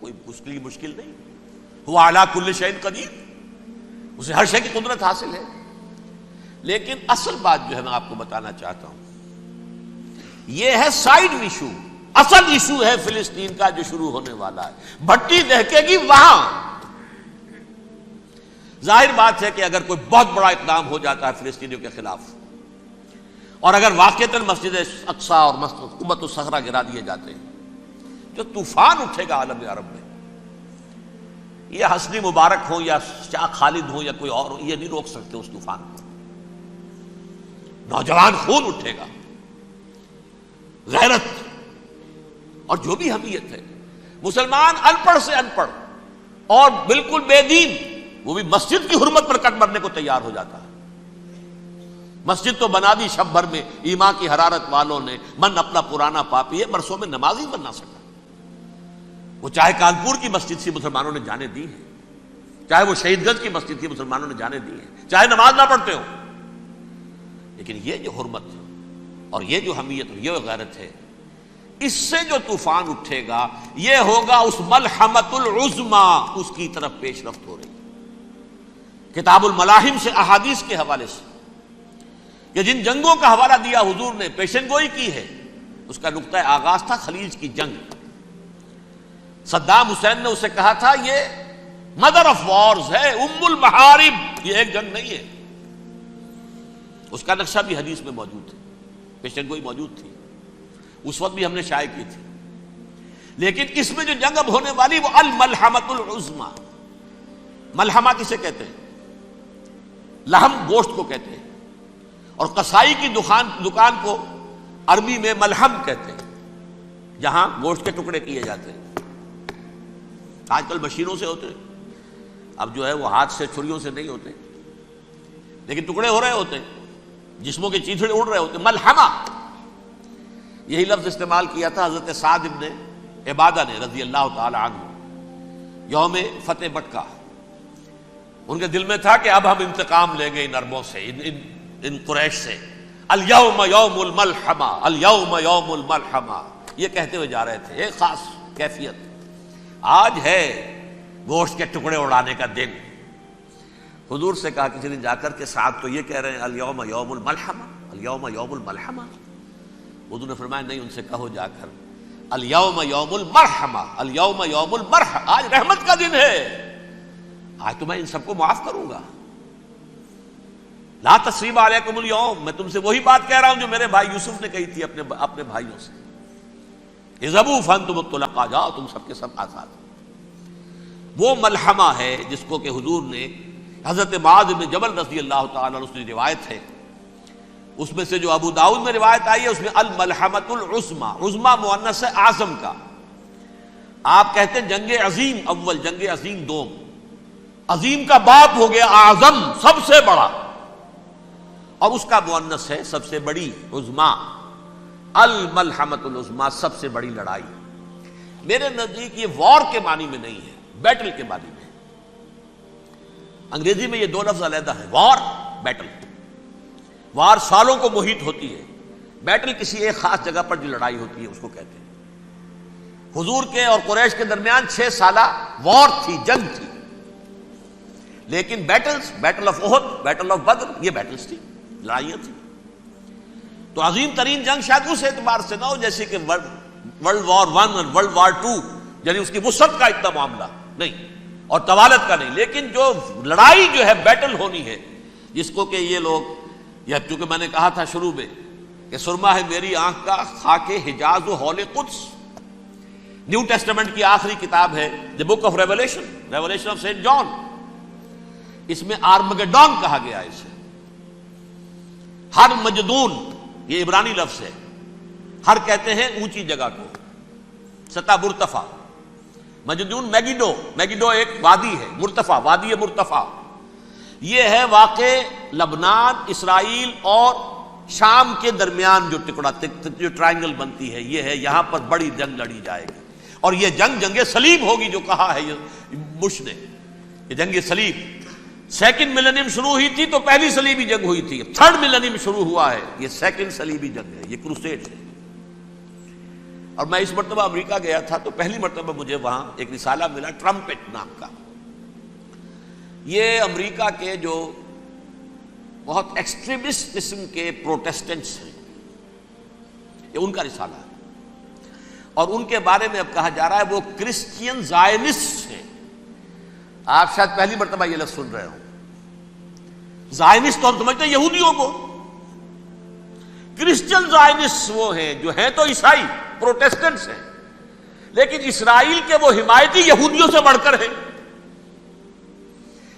کوئی اس کے لیے مشکل نہیں. هو علی کل شیء قدیر، اسے ہر شے کی قدرت حاصل ہے. لیکن اصل بات جو ہے میں آپ کو بتانا چاہتا ہوں یہ ہے سائیڈ ایشو. اصل ایشو ہے فلسطین کا جو شروع ہونے والا ہے. بھٹی دہکے گی وہاں. ظاہر بات ہے کہ اگر کوئی بہت بڑا اقدام ہو جاتا ہے فلسطینیوں کے خلاف، اور اگر واقعتاً مسجد اقصیٰ اور قبۃ الصخرہ گرا دیے جاتے ہیں، جو طوفان اٹھے گا عالم عرب میں، یہ حسنی مبارک ہو یا شاہ خالد ہو یا کوئی اور ہو، یہ نہیں روک سکتے اس طوفان کو. نوجوان خون اٹھے گا، غیرت اور جو بھی حمیت ہے. مسلمان ان پڑھ سے ان پڑھ اور بالکل بے دین، وہ بھی مسجد کی حرمت پر کٹ مرنے کو تیار ہو جاتا ہے. مسجد تو بنا دی شب بھر میں ایمان کی حرارت والوں نے، من اپنا پرانا پاپی ہے، برسوں میں نماز ہی بننا سکا. وہ چاہے کانپور کی مسجد سے مسلمانوں نے جانے دی ہے، چاہے وہ شہید گنج کی مسجد تھی مسلمانوں نے جانے دی ہے، چاہے نماز نہ پڑھتے ہو. لیکن یہ جو حرمت اور یہ جو حمیت اور یہ غیرت ہے، اس سے جو طوفان اٹھے گا یہ ہوگا اس ملحمۃ العظمی، اس کی طرف پیش رفت ہو رہی. کتاب الملاحم سے احادیث کے حوالے سے کہ جن جنگوں کا حوالہ دیا حضور نے، پیشن گوئی کی ہے، اس کا نقطہ آغاز تھا خلیج کی جنگ. صدام حسین نے اسے کہا تھا یہ مدر آف وارز ہے، ام المحارب، یہ ایک جنگ نہیں ہے. اس کا نقشہ بھی حدیث میں موجود ہے، پیشن گوئی موجود تھی، اس وقت بھی ہم نے شائع کی تھی. لیکن اس میں جو جنگ اب ہونے والی وہ الملحمۃ العظمی. ملحمہ کسے کہتے ہیں؟ لحم گوشت کو کہتے ہیں، اور قصائی کی دکان کو عربی میں ملحم کہتے ہیں، جہاں گوشت کے ٹکڑے کیے جاتے ہیں. آج کل مشینوں سے ہوتے ہیں، اب جو ہے وہ ہاتھ سے چھریوں سے نہیں ہوتے، لیکن ٹکڑے ہو رہے ہوتے ہیں، جسموں کے چیتھڑے اڑ رہے ہوتے ہیں. ملحمہ، یہی لفظ استعمال کیا تھا حضرت سعد ابن عبادہ نے رضی اللہ تعالی عنہ یوم فتح مکہ. ان کے دل میں تھا کہ اب ہم انتقام لیں گے ان عربوں سے، ان قریش سے. الیوم یوم الملحمہ، الیوم یوم الملحمہ، یہ کہتے ہوئے جا رہے تھے. ایک خاص کیفیت، آج ہے گوشت کے ٹکڑے اڑانے کا دن. حضور سے کہا کسی نے جا کر کے ساتھ تو یہ کہہ رہے ہیں الیوم یوم الملحمہ، الیوم یوم الملحمہ. حضور نے فرمایا نہیں، ان سے کہو جا کر الیوم یوم المرحمہ، الیوم یوم المرحمہ، آج رحمت کا دن ہے، آج تو میں ان سب کو معاف کروں گا. لا تثریب علیکم اليوم، میں تم سے وہی بات کہہ رہا ہوں جو میرے بھائی یوسف نے کہی تھی اپنے بھائیوں سے، اذهبوا فانتم الطلقاء، جاؤ تم سب کے سب آزاد. وہ ملحمہ ہے جس کو کہ حضور نے حضرت معاذ بن جبل رضی اللہ تعالیٰ عنہ سے روایت ہے، اس میں سے جو ابو داؤد میں روایت آئی ہے اس میں الملحمۃ العظمی، عظمی مؤنث ہے اعظم کا. آپ کہتے ہیں جنگ عظیم اول، جنگ عظیم دوم، عظیم کا باپ ہو گیا اعظم، سب سے بڑا، اور اس کا مؤنث ہے سب سے بڑی، عظمی. الملحمۃ العظمی، سب سے بڑی لڑائی. میرے نزدیک یہ وار کے معنی میں نہیں ہے، بیٹل کے معنی میں. انگریزی میں یہ دو لفظ علیحدہ ہیں، وار، بیٹل. وار سالوں کو محیط ہوتی ہے، بیٹل کسی ایک خاص جگہ پر جو لڑائی ہوتی ہے اس کو کہتے ہیں. حضور کے اور قریش کے درمیان 6 سالہ وار تھی، جنگ تھی. لیکن battles, battle of Uhud, battle of Badr, یہ بیٹلز تھی، لڑائیاں تھیں. تو عظیم ترین جنگ شاید اس اعتبار سے نہ ہو جیسے کہ ورلڈ وار 1 اور ورلڈ وار 2، یعنی اس کی وسعت کا اتنا معاملہ نہیں اور طوالت کا نہیں. لیکن جو لڑائی جو ہے بیٹل ہونی ہے، جس کو کہ یہ لوگ، یا چونکہ میں نے کہا تھا شروع میں کہ سرما ہے میری آنکھ کا خاک حجاز و ہول قدس، نیو ٹیسٹمنٹ کی آخری کتاب ہے the book of revelation, revelation of saint John. اس میں آرمگڈون کہا گیا ہے اسے. ہر مجدون، یہ عبرانی لفظ ہے، ہر کہتے ہیں اونچی جگہ کو، سطح مرتفع. مجدون میگیڈو، میگیڈو ایک وادی ہے، مرتفع، وادی مرتفع. یہ ہے واقع لبنان، اسرائیل اور شام کے درمیان جو ٹکڑا، جو ٹرائنگل بنتی ہے، یہ ہے، یہاں پر بڑی جنگ لڑی جائے گی. اور یہ جنگ جنگ صلیب ہوگی جو کہا ہے بش نے، یہ جنگ صلیب. سیکنڈ ملینیم شروع ہوئی تھی تو پہلی صلیبی جنگ ہوئی تھی، تھرڈ ملینیم شروع ہوا ہے، یہ سیکنڈ صلیبی جنگ ہے، یہ کروسیڈ ہے. اور میں اس مرتبہ امریکہ گیا تھا تو پہلی مرتبہ مجھے وہاں ایک رسالہ ملا ٹرمپٹ نام کا. یہ امریکہ کے جو بہت ایکسٹریمسٹ قسم کے پروٹیسٹنٹس ہیں یہ ان کا رسالہ ہے, اور ان کے بارے میں اب کہا جا رہا ہے وہ کرسچین زائنسٹ ہیں. آپ شاید پہلی مرتبہ یہ لفظ سن رہے ہوں. زائنسٹ تو ہم سمجھتے ہیں یہودیوں کو, کرسچین زائنسٹ وہ ہیں جو ہیں تو عیسائی پروٹیسٹنٹس ہیں, لیکن اسرائیل کے وہ حمایتی یہودیوں سے بڑھ کر ہیں.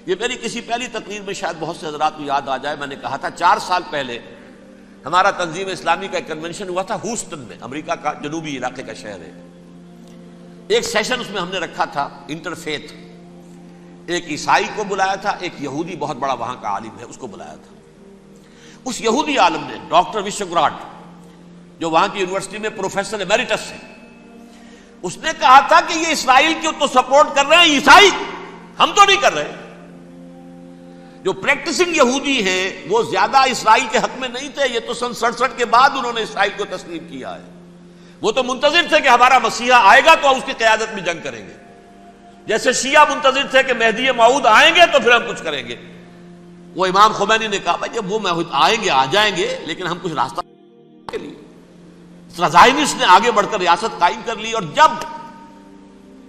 یہ میری کسی پہلی تقریر میں شاید بہت سے حضرات کو یاد آ جائے, میں نے کہا تھا 4 سال پہلے ہمارا تنظیم اسلامی کا ایک کنونشن ہوا تھا ہیوسٹن میں, امریکہ کا جنوبی علاقے کا شہر ہے. ایک سیشن اس میں ہم نے رکھا تھا انٹرفیتھ, ایک عیسائی کو بلایا تھا, ایک یہودی بہت بڑا وہاں کا عالم ہے اس کو بلایا تھا. اس یہودی عالم نے ڈاکٹر وشوگراڈ جو وہاں کی یونیورسٹی میں پروفیسر ایمیریٹس ہے, اس نے کہا تھا کہ یہ اسرائیل کو تو سپورٹ کر رہے ہیں عیسائی, ہم تو نہیں کر رہے. جو پریکٹسنگ یہودی ہیں وہ زیادہ اسرائیل کے حق میں نہیں تھے, یہ تو سن 67 کے بعد انہوں نے اسرائیل کو تسلیم کیا ہے. وہ تو منتظر تھے کہ ہمارا مسیحا آئے گا تو اس کی قیادت میں جنگ کریں گے, جیسے شیعہ منتظر تھے کہ مہدی موعود آئیں گے تو پھر ہم کچھ کریں گے. وہ امام خمینی نے کہا بھائی جب وہ آئیں گے آ جائیں گے, لیکن ہم کچھ راستہ کے لیے. زائنسٹ نے آگے بڑھ کر ریاست قائم کر لی, اور جب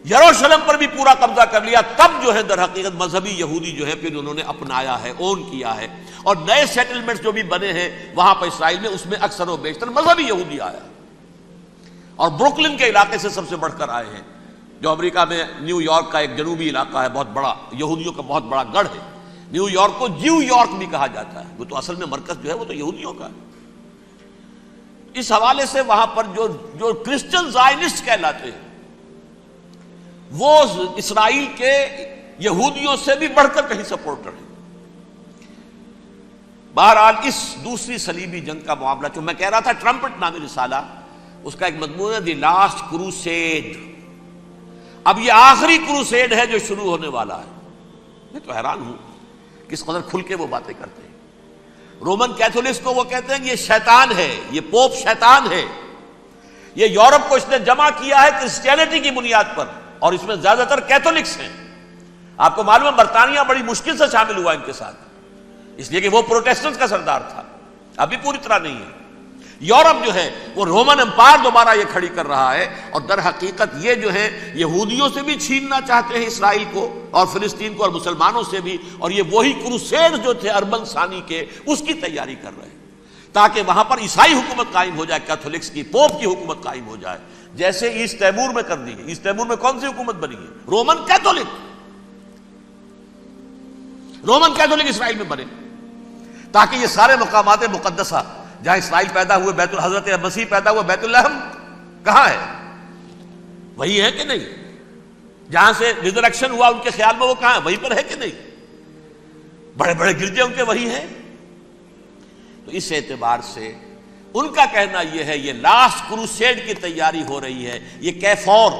یروشلم پر بھی پورا قبضہ کر لیا تب جو ہے در حقیقت مذہبی یہودی جو ہے پھر انہوں نے اپنایا ہے, اون کیا ہے, اور نئے سیٹلمنٹس جو بھی بنے ہیں وہاں پر اسرائیل میں اس میں اکثر و بیشتر مذہبی یہودی آیا, اور بروکلن کے علاقے سے سب سے بڑھ کر آئے ہیں, جو امریکہ میں نیو یارک کا ایک جنوبی علاقہ ہے, بہت بڑا یہودیوں کا بہت بڑا گڑھ ہے. نیو یارک کو جیو یارک بھی کہا جاتا ہے, وہ تو اصل میں مرکز جو ہے وہ تو یہودیوں کا ہے. اس حوالے سے وہاں پر جو کرسچن زائنسٹ کہلاتے ہیں وہ اسرائیل کے یہودیوں سے بھی بڑھ کر کہیں سپورٹر ہیں. بہرحال اس دوسری صلیبی جنگ کا معاملہ جو میں کہہ رہا تھا, ٹرمپٹ نامی رسالہ, اس کا ایک مضمون ہے دی لاسٹ کروسیڈ. اب یہ آخری کروسیڈ ہے جو شروع ہونے والا ہے. میں تو حیران ہوں کس قدر کھل کے وہ باتیں کرتے ہیں. رومن کیتھولکس کو وہ کہتے ہیں کہ یہ شیطان ہے, یہ پوپ شیطان ہے, یہ یورپ کو اس نے جمع کیا ہے کرسچینٹی کی بنیاد پر, اور اس میں زیادہ تر کیتھولکس ہیں. آپ کو معلوم ہے برطانیہ بڑی مشکل سے شامل ہوا ان کے ساتھ, اس لیے کہ وہ پروٹیسٹنٹ کا سردار تھا, ابھی پوری طرح نہیں ہے. یورپ جو ہے وہ رومن امپائر دوبارہ یہ کھڑی کر رہا ہے, اور در حقیقت یہ جو ہے یہودیوں سے بھی چھیننا چاہتے ہیں اسرائیل کو اور فلسطین کو, اور مسلمانوں سے بھی, اور یہ وہی کروسیڈ جو تھے اربن ثانی کے اس کی تیاری کر رہے ہیں تاکہ وہاں پر عیسائی حکومت قائم ہو جائے, کیتھولکس کی پوپ کی حکومت قائم ہو جائے, جیسے ایسٹ تیمور میں کر دی گئی. ایسٹ تیمور میں کون سی حکومت بنی ہے؟ Roman Catholic. رومن کیتھولک اسرائیل میں بنے تاکہ یہ سارے مقامات مقدسہ جہاں اسرائیل پیدا ہوئے, بیت حضرت مسیح پیدا ہوا, بیت الحم کہاں ہے؟ وہی ہے کہ نہیں؟ جہاں سے ریزریکشن ہوا ان کے خیال میں وہ کہاں ہے؟ وہیں پر ہے کہ نہیں؟ بڑے بڑے گرجے ان کے وہی ہیں. تو اس اعتبار سے ان کا کہنا یہ ہے یہ لاسٹ کروسیڈ کی تیاری ہو رہی ہے, یہ کیفور.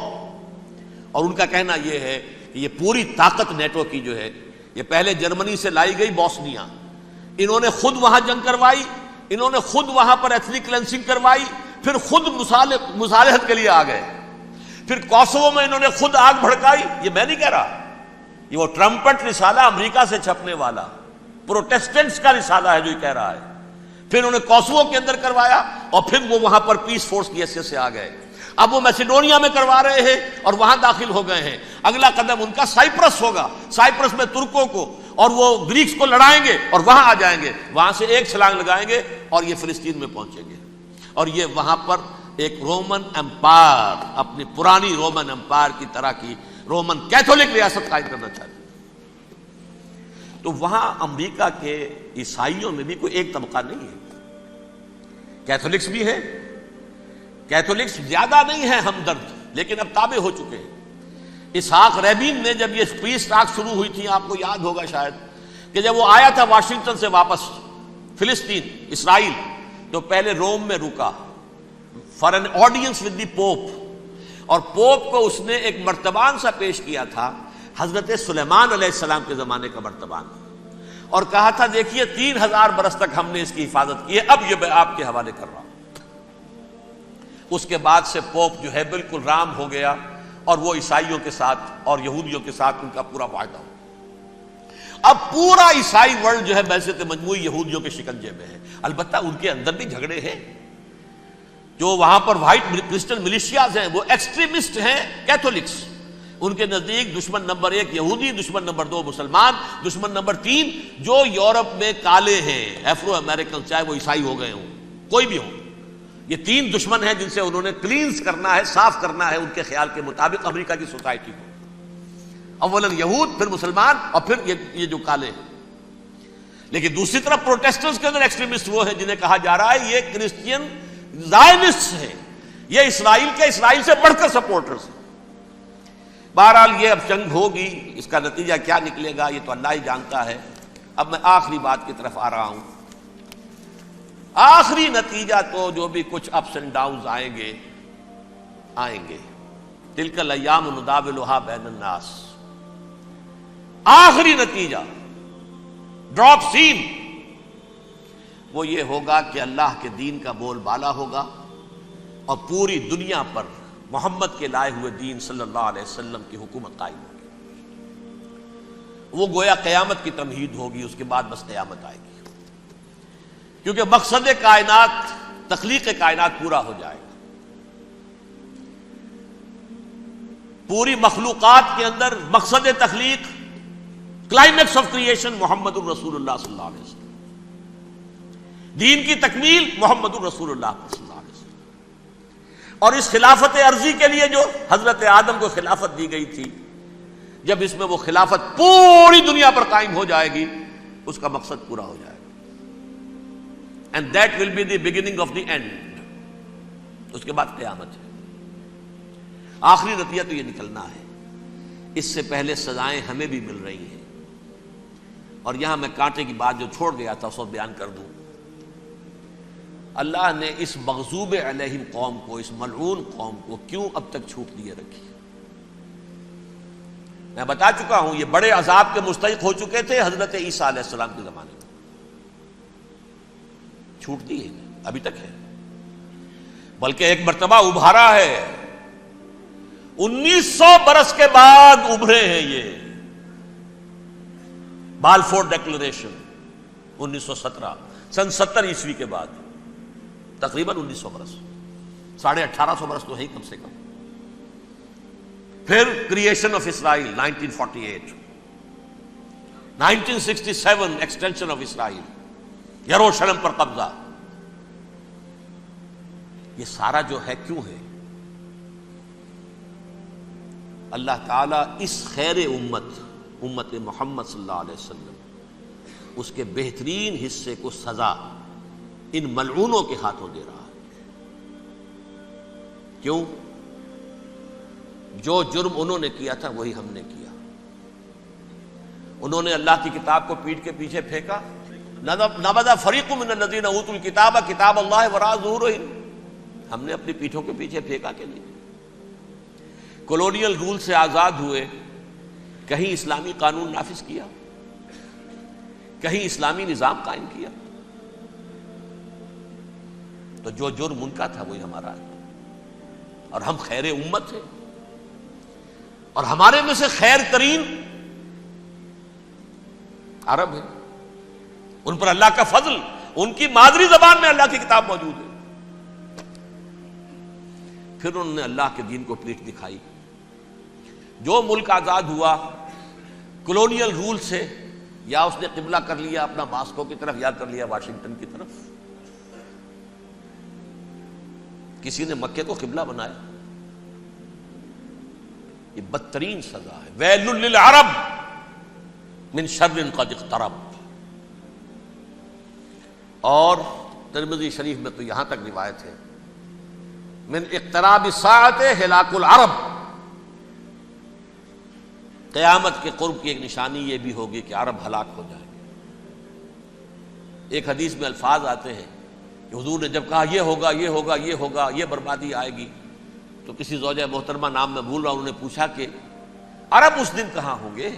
اور ان کا کہنا یہ ہے کہ یہ پوری طاقت نیٹو کی جو ہے یہ پہلے جرمنی سے لائی گئی بوسنیا, انہوں نے خود وہاں جنگ کروائی, انہوں نے خود وہاں پر ایتھنک کلینسنگ کروائی, پھر خود مصالحت کے لیے آ گئے, پھر کوسوو میں انہوں نے خود آگ بھڑکائی. یہ میں نہیں کہہ رہا, یہ وہ ٹرمپٹ رسالہ امریکہ سے چھپنے والا پروٹیسٹنٹس کا رسالہ ہے جو یہ کہہ رہا ہے. پھر انہوں نے کوسوو کے اندر کروایا, اور پھر وہ وہاں پر پیس فورس کی حیثیت سے آ گئے. اب وہ میسیڈونیا میں کروا رہے ہیں اور وہاں داخل ہو گئے ہیں. اگلا قدم ان کا سائپرس ہوگا, سائپرس میں ترکوں کو اور وہ گریکس کو لڑائیں گے اور وہاں آ جائیں گے, وہاں سے ایک چھلانگ لگائیں گے اور یہ فلسطین میں پہنچیں گے, اور یہ وہاں پر ایک رومن امپائر, اپنی پرانی رومن امپائر کی طرح کی رومن کیتھولک ریاست قائم کرنا چاہتے ہیں. تو وہاں امریکہ کے عیسائیوں میں بھی کوئی ایک طبقہ نہیں ہے, کیتھولکس بھی ہے, کیتھولکس زیادہ نہیں ہے ہمدرد, لیکن اب تابع ہو چکے ہیں. اسحاق ریبین نے جب یہ پیس ٹاک شروع ہوئی تھی, آپ کو یاد ہوگا شاید, کہ جب وہ آیا تھا واشنگٹن سے واپس فلسطین اسرائیل, تو پہلے روم میں رکا for an audience with the Pope, اور پوپ کو اس نے ایک مرتبان سا پیش کیا تھا, حضرت سلیمان علیہ السلام کے زمانے کا مرتبان, اور کہا تھا دیکھیے 3000 برس تک ہم نے اس کی حفاظت کی ہے, اب یہ میں آپ کے حوالے کر رہا ہوں. اس کے بعد سے پوپ جو ہے بالکل رام ہو گیا اور وہ عیسائیوں کے ساتھ اور یہودیوں کے ساتھ ان کا پورا معاہدہ ہو. اب پورا عیسائی ورلڈ جو ہے بعثت مجموعی یہودیوں کے شکنجے میں ہے. البتہ ان کے اندر بھی جھگڑے ہیں. جو وہاں پر وائٹ کرسچن ملیشیاز ہیں وہ ایکسٹریمسٹ ہیں کیتھولکس. ان کے نزدیک دشمن نمبر 1 یہودی، دشمن نمبر 2 مسلمان، دشمن نمبر 3 جو یورپ میں کالے ہیں، ایفرو امریکن، چاہے وہ عیسائی ہو گئے ہوں، کوئی بھی ہو. یہ 3 دشمن ہیں جن سے انہوں نے کلینز کرنا ہے، صاف کرنا ہے ان کے خیال کے مطابق امریکہ کی سوسائٹی کو. اولاً یہود، پھر مسلمان، اور پھر یہ جو کالے ہیں. لیکن دوسری طرف پروٹیسٹنٹس کے اندر ایکسٹریمسٹ وہ ہیں جنہیں کہا جا رہا ہے یہ کرسچین زائنسٹ ہیں، یہ اسرائیل سے بڑھ کر سپورٹرز ہیں. بہرحال یہ اب جنگ ہوگی، اس کا نتیجہ کیا نکلے گا یہ تو اللہ ہی جانتا ہے. اب میں آخری بات کی طرف آ رہا ہوں. آخری نتیجہ تو جو بھی کچھ اپس اینڈ ڈاؤنز آئیں گے. تلک الایام نداولها بین الناس. آخری نتیجہ ڈراپ سین وہ یہ ہوگا کہ اللہ کے دین کا بول بالا ہوگا اور پوری دنیا پر محمد کے لائے ہوئے دین صلی اللہ علیہ وسلم کی حکومت قائم ہوگی. وہ گویا قیامت کی تمہید ہوگی، اس کے بعد بس قیامت آئے گی. کیونکہ مقصد کائنات، تخلیق کائنات پورا ہو جائے گا. پوری مخلوقات کے اندر مقصد تخلیق، کلائمیکس آف کریشن محمد الرسول اللہ صلی اللہ علیہ وسلم. دین کی تکمیل محمد الرسول اللہ صلی اللہ علیہ وسلم. اور اس خلافت عرضی کے لیے جو حضرت آدم کو خلافت دی گئی تھی، جب اس میں وہ خلافت پوری دنیا پر قائم ہو جائے گی اس کا مقصد پورا ہو جائے گا. And that will be the beginning of the end. اس کے بعد قیامت ہے. آخری نتیجہ تو یہ نکلنا ہے. اس سے پہلے سزائیں ہمیں بھی مل رہی ہیں. اور یہاں میں کانٹے کی بات جو چھوڑ گیا تھا اس کو بیان کر دوں. اللہ نے اس مغضوب علیہم قوم کو، اس ملعون قوم کو کیوں اب تک چھوٹ دیے رکھی؟ میں بتا چکا ہوں یہ بڑے عذاب کے مستحق ہو چکے تھے حضرت عیسیٰ علیہ السلام کے زمانے میں. چھوٹ دی ہے، ابھی تک ہے. بلکہ ایک مرتبہ ابھارا ہے. 1900 برس کے بعد ابھرے ہیں یہ. بالفور ڈیکلریشن 1917، سن 70 عیسوی کے بعد، تقریباً 1900 برس، 1850 برس تو ہے ہی کم سے کم. پھر creation of Israel 1948، 1967 extension of Israel, یروشلم پر قبضہ. یہ سارا جو ہے کیوں ہے؟ اللہ تعالیٰ اس خیر امت محمد صلی اللہ علیہ وسلم، اس کے بہترین حصے کو سزا ان ملعونوں کے ہاتھوں دے رہا ہے. کیوں؟ جو جرم انہوں نے کیا تھا وہی ہم نے کیا. انہوں نے اللہ کی کتاب کو پیٹھ کے پیچھے پھینکا. نبذ فریق من الذین اوتوا الکتاب کتاب اللہ وراء ظہورہم. ہم نے اپنی پیٹھوں کے پیچھے پھینکا کہ نہیں؟ کولونیل رول سے آزاد ہوئے، کہیں اسلامی قانون نافذ کیا، کہیں اسلامی نظام قائم کیا. تو جو جرم ان کا تھا وہی ہمارا ہے. اور ہم خیر امت ہیں، اور ہمارے میں سے خیر ترین عرب ہے. ان پر اللہ کا فضل، ان کی مادری زبان میں اللہ کی کتاب موجود ہے. پھر انہوں نے اللہ کے دین کو پیٹھ دکھائی. جو ملک آزاد ہوا کولونیل رول سے، یا اس نے قبلہ کر لیا اپنا ماسکو کی طرف یا کر لیا واشنگٹن کی طرف. کسی نے مکے کو قبلہ بنایا. یہ بدترین سزا ہے. ویل للعرب من شر قد اقترب. اور ترمذی شریف میں تو یہاں تک روایت ہے، من اقتراب الساعۃ ہلاک العرب. قیامت کے قرب کی ایک نشانی یہ بھی ہوگی کہ عرب ہلاک ہو جائیں گے. ایک حدیث میں الفاظ آتے ہیں کہ حضور نے جب کہا یہ ہوگا یہ ہوگا یہ ہوگا، یہ بربادی آئے گی، تو کسی زوجہ محترمہ نام میں بھول رہا ہوں، انہوں نے پوچھا کہ عرب اس دن کہاں ہوں گے؟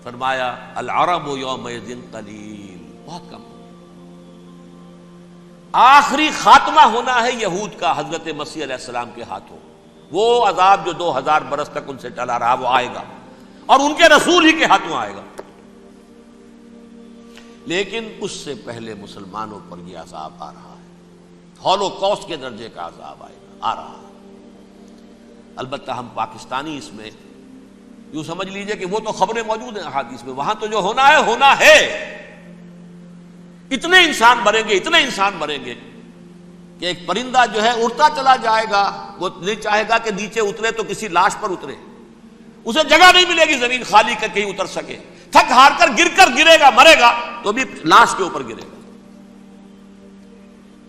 فرمایا العرب یومئذ قلیل، بہت کم. آخری خاتمہ ہونا ہے یہود کا حضرت مسیح علیہ السلام کے ہاتھوں. وہ عذاب جو 2000 برس تک ان سے ٹلا رہا وہ آئے گا اور ان کے رسول ہی کے ہاتھوں آئے گا. لیکن اس سے پہلے مسلمانوں پر یہ عذاب آ رہا ہے، ہولوکاسٹ کے درجے کا عذاب آ رہا ہے. البتہ ہم پاکستانی اس میں یوں سمجھ لیجئے کہ وہ تو خبریں موجود ہیں احادیث میں، وہاں تو جو ہونا ہے. اتنے انسان مریں گے کہ ایک پرندہ جو ہے اڑتا چلا جائے گا، وہ نہیں چاہے گا کہ نیچے اترے تو کسی لاش پر اترے، اسے جگہ نہیں ملے گی زمین خالی کر کہیں اتر سکے، تھک ہار کر گرے گا، مرے گا تو بھی لاش کے اوپر گرے گا.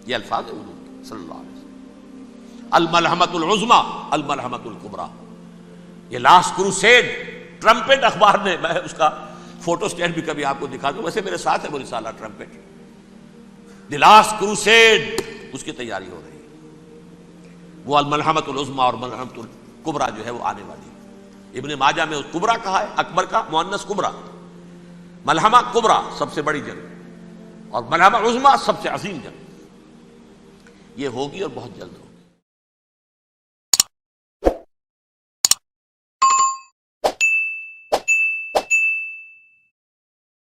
یہ الفاظ ہے حضور کے صلی اللہ علیہ وسلم. الملحمۃ العظمی الملحمۃ الکبریٰ، یہ لاسٹ کروسیڈ. ٹرمپٹ اخبار نے، میں اس کا فوٹو اسٹیٹ بھی کبھی آپ کو دکھا دوں، ویسے میرے ساتھ ہے وہ رسالہ ٹرمپٹ. دی لاسٹ کروسیڈ، اس کی تیاری ہو رہی ہے. وہ الملحمۃ العظمی اور ملحمۃ الکبریٰ جو ہے وہ آنے والی ہے. ابن ماجہ میں کبریٰ کہا ہے، اکبر کا مؤنث کبریٰ. ملحمہ کبریٰ سب سے بڑی جنگ اور ملحمہ عظمی سب سے عظیم جنگ. یہ ہوگی اور بہت جلد ہوگی.